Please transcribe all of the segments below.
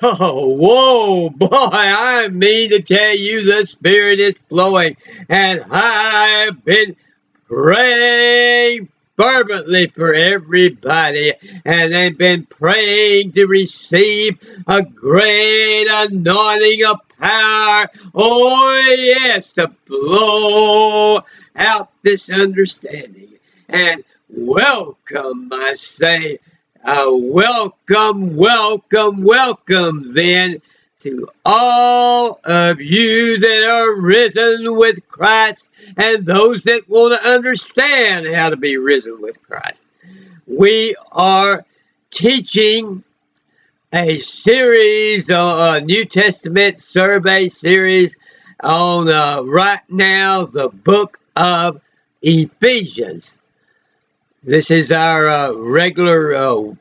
Oh, whoa, boy, I mean to tell you the Spirit is flowing, and I have been praying fervently for everybody, and they've been praying to receive a great anointing of power. Oh, yes, to blow out this understanding. And welcome, I say, welcome, welcome, welcome then to all of you that are risen with Christ and those that want to understand how to be risen with Christ. We are teaching a series, a New Testament survey series on right now the book of Ephesians. This is our regular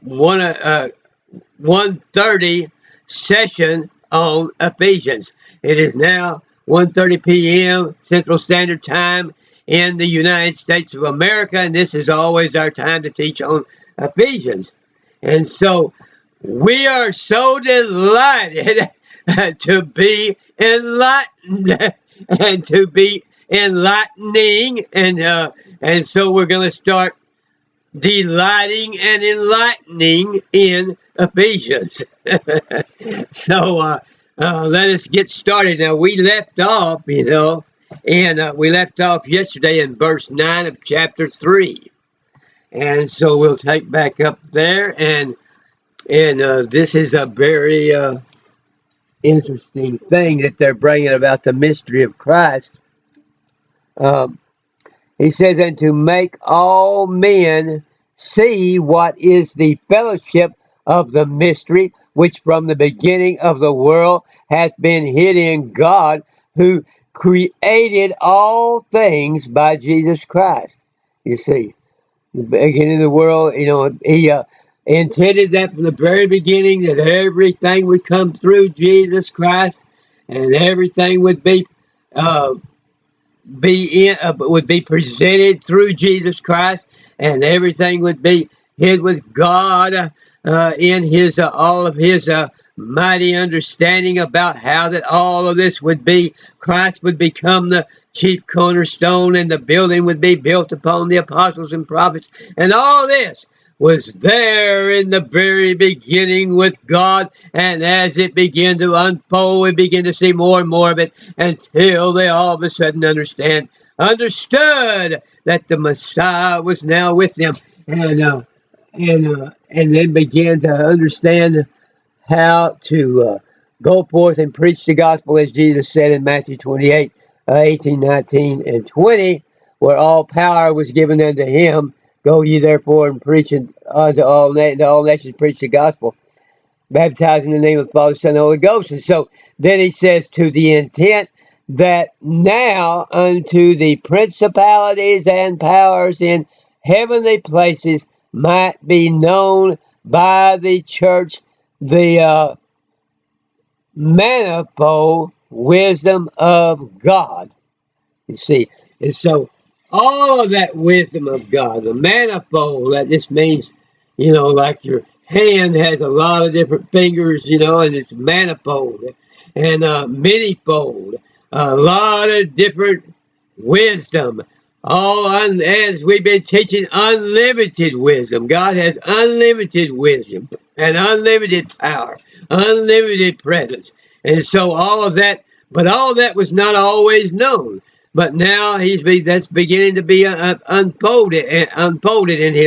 1:30 session on Ephesians. It is now 1:30 p.m. Central Standard Time in the United States of America, and this is always our time to teach on Ephesians. And so we are so delighted to be enlightened and to be enlightening, and so we're going to start delighting and enlightening in Ephesians. So let us get started. Now, we left off, and we left off yesterday in verse 9 of chapter 3. And so we'll take back up there, and this is a very interesting thing that they're bringing about the mystery of Christ. He says, and to make all men see what is the fellowship of the mystery, which from the beginning of the world hath been hid in God, who created all things by Jesus Christ. You see, the beginning of the world, he intended that from the very beginning that everything would come through Jesus Christ, and everything would be would be presented through Jesus Christ, and everything would be hid with God in his all of his mighty understanding about how that all of this would be. Christ would become the chief cornerstone, and the building would be built upon the apostles and prophets, and all this was there in the very beginning with God, and as it began to unfold, we begin to see more and more of it until they all of a sudden understood that the Messiah was now with them, and then began to understand how to go forth and preach the gospel, as Jesus said in Matthew 28, 18, 19, and 20, where all power was given unto him. Go ye therefore and preach to all nations, preach the gospel, baptizing in the name of the Father, Son, and Holy Ghost. And so then he says, to the intent that now unto the principalities and powers in heavenly places might be known by the church the manifold wisdom of God. You see, and so all of that wisdom of God, the manifold, that just means, like your hand has a lot of different fingers, and it's manifold, and manyfold, a lot of different wisdom. As we've been teaching, unlimited wisdom. God has unlimited wisdom and unlimited power, unlimited presence. And so all of that, but all of that was not always known. But now that's beginning to be unfolded in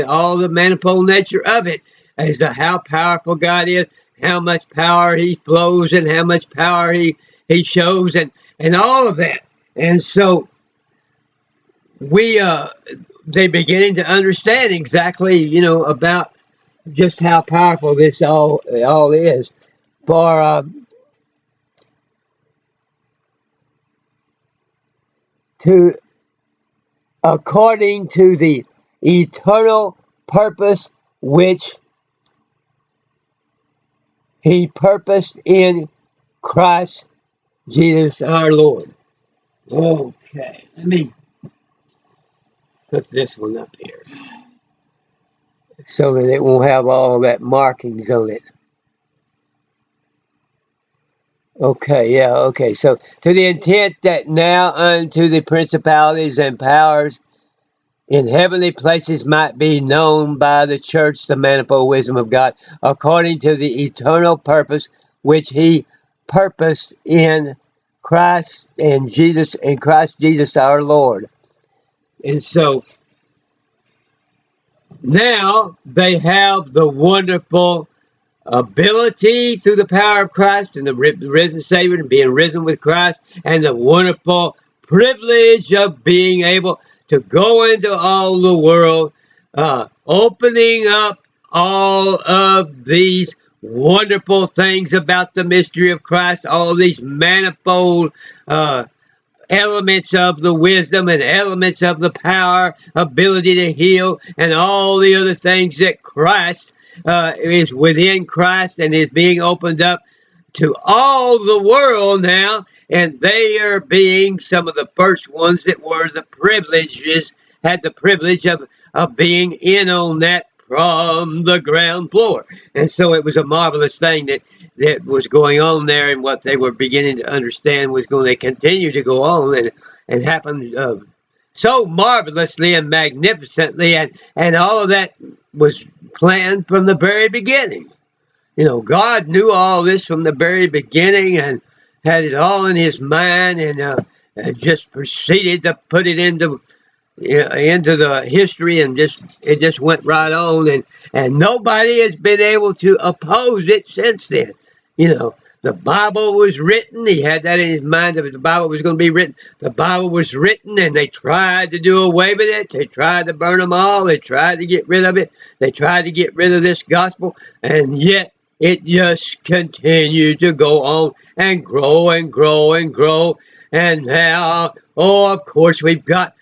all the manifold nature of it, as to how powerful God is, how much power he flows, and how much power he shows, and all of that. And so they beginning to understand exactly, about just how powerful this all is. For to according to the eternal purpose which he purposed in Christ Jesus our Lord. Okay, let me put this one up here so that it won't have all that markings on it. Okay, yeah, okay. So, to the intent that now unto the principalities and powers in heavenly places might be known by the church the manifold wisdom of God, according to the eternal purpose which he purposed in Christ Jesus our Lord. And so now they have the wonderful ability through the power of Christ and the risen Savior and being risen with Christ, and the wonderful privilege of being able to go into all the world, opening up all of these wonderful things about the mystery of Christ, all these manifold elements of the wisdom and elements of the power, ability to heal, and all the other things that Christ is within Christ and is being opened up to all the world now. And they are being some of the first ones that were had the privilege of being in on that from the ground floor. And so it was a marvelous thing that was going on there, and what they were beginning to understand was going to continue to go on and happen so marvelously and magnificently, and all of that was planned from the very beginning. God knew all this from the very beginning and had it all in his mind, and just proceeded to put it into the history, and it just went right on, and nobody has been able to oppose it since then. The Bible was written. He had that in his mind that the Bible was going to be written. The Bible was written, and they tried to do away with it. They tried to burn them all. They tried to get rid of it. They tried to get rid of this gospel, and yet it just continued to go on and grow and grow and grow. And now, of course, we've got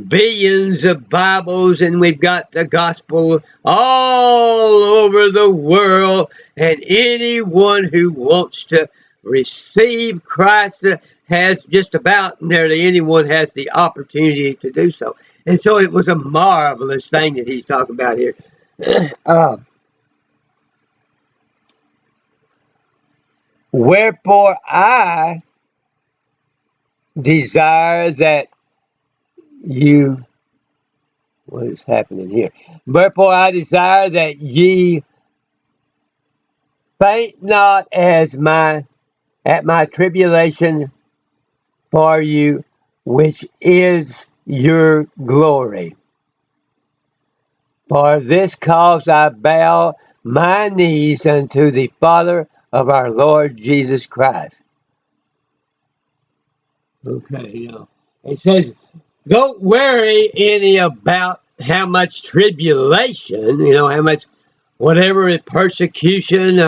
billions of Bibles, and we've got the gospel all over the world, and anyone who wants to receive Christ has just about nearly anyone has the opportunity to do so. And so it was a marvelous thing that he's talking about here. uh, Wherefore I desire that you what is happening here? Wherefore I desire that ye faint not at my tribulation for you, which is your glory. For this cause I bow my knees unto the Father of our Lord Jesus Christ. Okay, it says, don't worry any about how much tribulation, how much whatever persecution,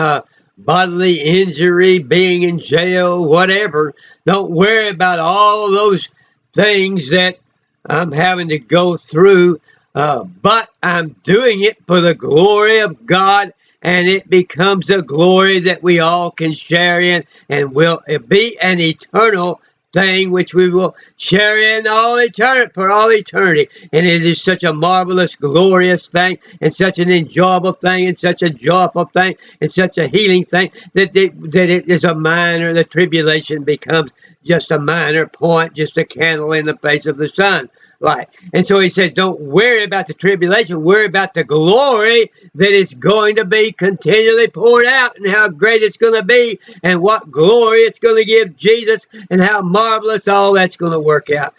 bodily injury, being in jail, whatever. Don't worry about all of those things that I'm having to go through, but I'm doing it for the glory of God, and it becomes a glory that we all can share in, and will be an eternal thing which we will share in for all eternity. And it is such a marvelous, glorious thing, and such an enjoyable thing, and such a joyful thing, and such a healing thing, that it is a minor. The tribulation becomes just a minor point, just a candle in the face of the sun. Right. And so he said, don't worry about the tribulation, worry about the glory that is going to be continually poured out, and how great it's going to be, and what glory it's going to give Jesus, and how marvelous all that's going to work out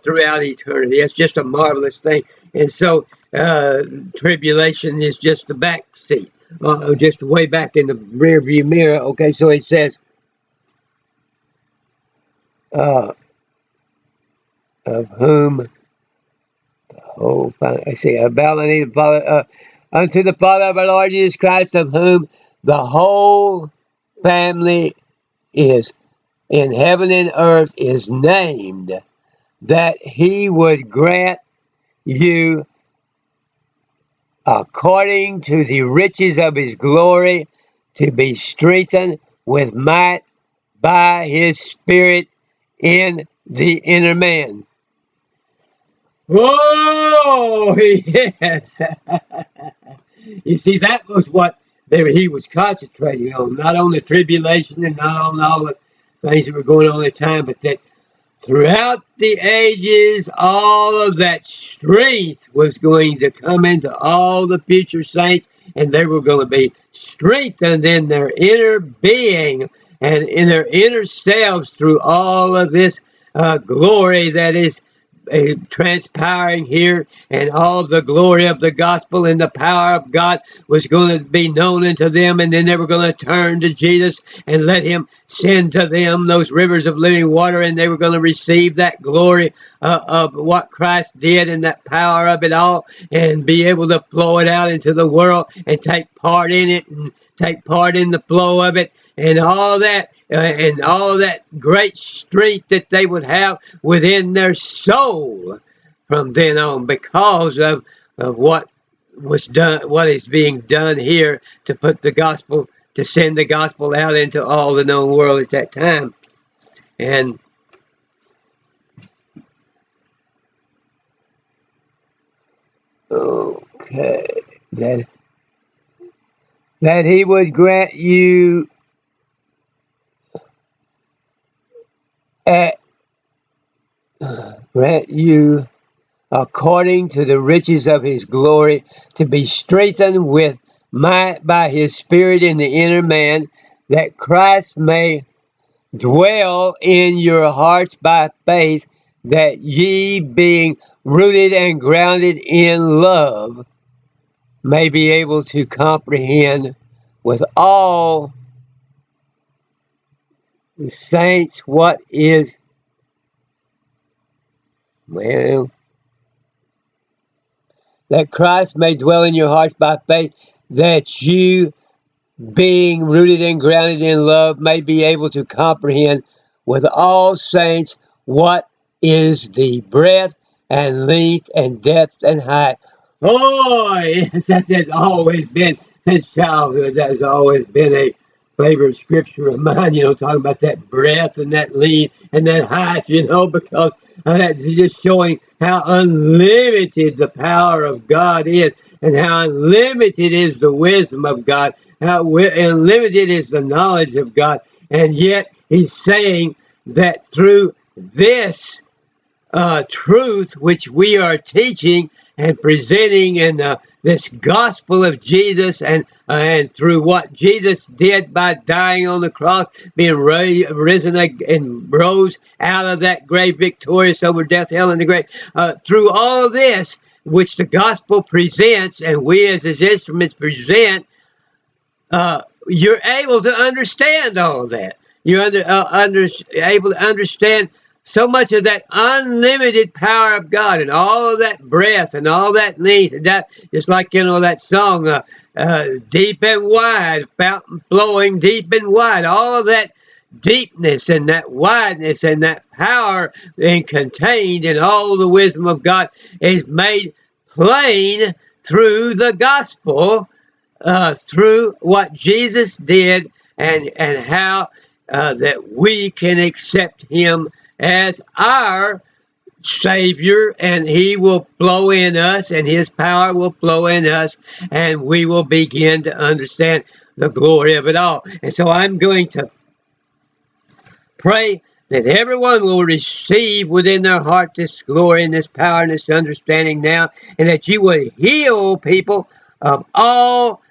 throughout eternity. It's just a marvelous thing. And so tribulation is just the back seat, just way back in the rear view mirror. Okay, so it says, of whom I see. Unto the Father of our Lord Jesus Christ, of whom the whole family is in heaven and earth is named, that he would grant you, according to the riches of his glory, to be strengthened with might by his Spirit in the inner man. Oh, yes. You see, that was what he was concentrating on, not on the tribulation and not on all the things that were going on at the time, but that throughout the ages, all of that strength was going to come into all the future saints, and they were going to be strengthened in their inner being and in their inner selves through all of this glory that is transpiring here, and all of the glory of the gospel and the power of God was going to be known unto them, and then they were going to turn to Jesus and let him send to them those rivers of living water, and they were going to receive that glory of what Christ did and that power of it all, and be able to flow it out into the world and take part in it and take part in the flow of it, and all that great strength that they would have within their soul from then on, because of what was done, what is being done here to put the gospel, to send the gospel out into all the known world at that time. And okay, that he would grant you according to the riches of his glory, to be strengthened with might by his Spirit in the inner man, that Christ may dwell in your hearts by faith, that ye, being rooted and grounded in love, may be able to comprehend with all the saints what is, well, that Christ may dwell in your hearts by faith, that you, being rooted and grounded in love, may be able to comprehend with all saints what is the breadth and length and depth and height. Oh, yes, that has always been, since childhood, that has always been a favorite scripture of mine, talking about that breadth and that length and that height, because that's just showing how unlimited the power of God is, and how unlimited is the wisdom of God, how unlimited is the knowledge of God. And yet he's saying that through this truth which we are teaching and presenting in this gospel of Jesus, and through what Jesus did by dying on the cross, being risen and rose out of that grave victorious over death, hell, and the grave. Through all of this, which the gospel presents, and we as his instruments present, you're able to understand all of that. You're able to understand so much of that unlimited power of God, and all of that breath and all that length, and that, just like that song, deep and wide, fountain flowing deep and wide, all of that deepness and that wideness and that power and contained in all the wisdom of God is made plain through the gospel, through what Jesus did, and how that we can accept him as our Savior, and he will flow in us, and his power will flow in us, and we will begin to understand the glory of it all. And so I'm going to pray that everyone will receive within their heart this glory and this power and this understanding now, and that you will heal people of all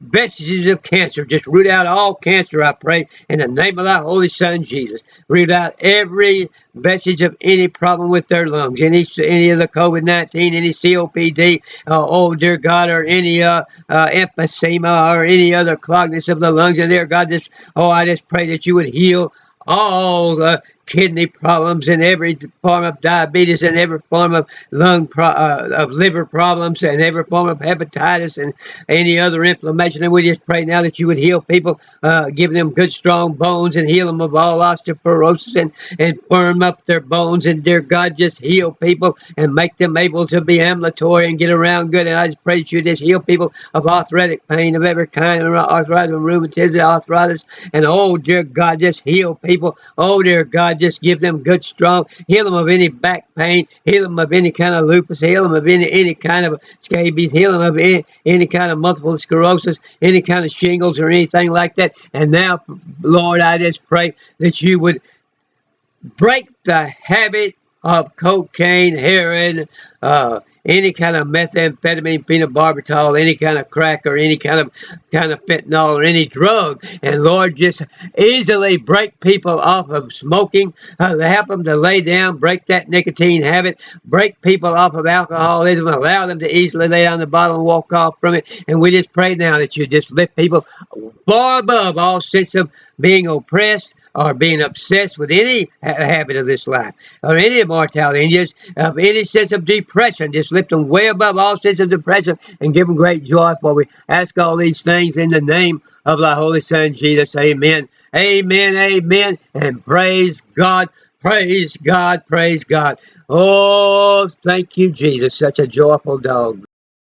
vestiges of cancer. Just root out all cancer, I pray, in the name of thy holy Son, Jesus. Root out every vestige of any problem with their lungs, any of the COVID-19, any COPD, oh dear God, or any emphysema, or any other cloggedness of the lungs. And dear God, I just pray that you would heal all the kidney problems, and every form of diabetes, and every form of of liver problems, and every form of hepatitis, and any other inflammation. And we just pray now that you would heal people, give them good strong bones, and heal them of all osteoporosis, and firm up their bones. And dear God, just heal people and make them able to be ambulatory and get around good. And I just pray that you just heal people of arthritic pain of every kind, arthritis, rheumatism, arthritis. And oh dear God, just heal people. Oh dear God, God, just give them good, strong, heal them of any back pain, heal them of any kind of lupus, heal them of any kind of scabies, heal them of any kind of multiple sclerosis, any kind of shingles or anything like that. And now, Lord, I just pray that you would break the habit of cocaine, heroin, any kind of methamphetamine, phenobarbital, any kind of crack, or any kind of fentanyl, or any drug. And Lord, just easily break people off of smoking, help them to lay down, break that nicotine habit, break people off of alcoholism, allow them to easily lay down the bottle and walk off from it. And we just pray now that you just lift people far above all sense of being oppressed or being obsessed with any habit of this life, or any immortality, and just any sense of depression. Just lift them way above all sense of depression and give them great joy. For we ask all these things in the name of thy Holy Son, Jesus. Amen. Amen. Amen. And praise God. Praise God. Praise God. Oh, thank you, Jesus. Such a joyful dog.